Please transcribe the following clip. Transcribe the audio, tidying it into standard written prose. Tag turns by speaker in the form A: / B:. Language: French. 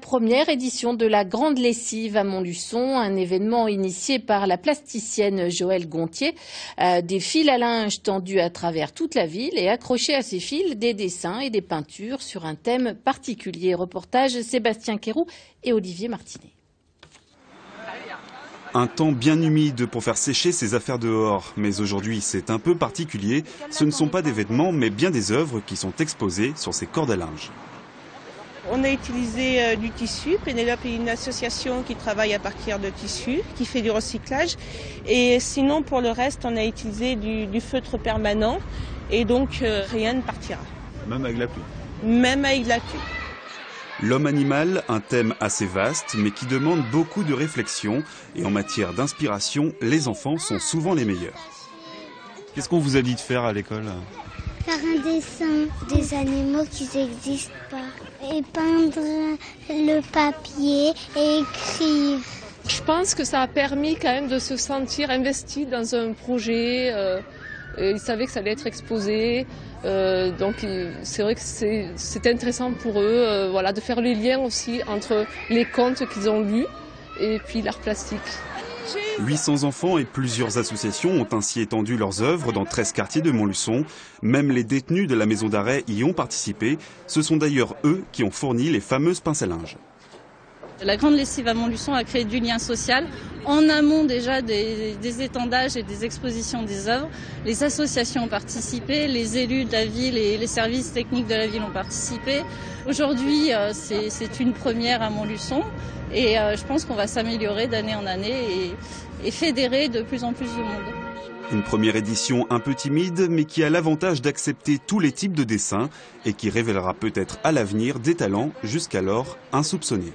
A: première édition de la Grande Lessive à Montluçon, un événement initié par la plasticienne Joëlle Gontier. Des fils à linge tendus à travers toute la ville et accrochés à ces fils des dessins et des peintures sur un thème particulier. Reportage Sébastien Quéroux et Olivier Martinet.
B: Un temps bien humide pour faire sécher ses affaires dehors. Mais aujourd'hui, c'est un peu particulier. Ce ne sont pas des vêtements, mais bien des œuvres qui sont exposées sur ces cordes à linge.
C: On a utilisé du tissu. Pénélope est une association qui travaille à partir de tissu, qui fait du recyclage. Et sinon, pour le reste, on a utilisé du feutre permanent. Et donc, rien ne partira.
B: Même avec la pluie.
C: Même avec la pluie.
B: L'homme-animal, un thème assez vaste, mais qui demande beaucoup de réflexion. Et en matière d'inspiration, les enfants sont souvent les meilleurs. Qu'est-ce qu'on vous a dit de faire à l'école ?
D: Faire un dessin des animaux qui n'existent pas. Et peindre le papier et écrire.
E: Je pense que ça a permis quand même de se sentir investi dans un projet. Ils savaient que ça allait être exposé. Donc c'est vrai que c'est intéressant pour eux voilà, de faire les liens aussi entre les contes qu'ils ont lus et puis l'art plastique.
B: 800 enfants et plusieurs associations ont ainsi étendu leurs œuvres dans 13 quartiers de Montluçon. Même les détenus de la maison d'arrêt y ont participé. Ce sont d'ailleurs eux qui ont fourni les fameuses pinces à linge.
F: La Grande Lessive à Montluçon a créé du lien social en amont déjà des étendages et des expositions des œuvres. Les associations ont participé, les élus de la ville et les services techniques de la ville ont participé. Aujourd'hui, c'est une première à Montluçon et je pense qu'on va s'améliorer d'année en année et fédérer de plus en plus de monde.
B: Une première édition un peu timide, mais qui a l'avantage d'accepter tous les types de dessins et qui révélera peut-être à l'avenir des talents jusqu'alors insoupçonnés.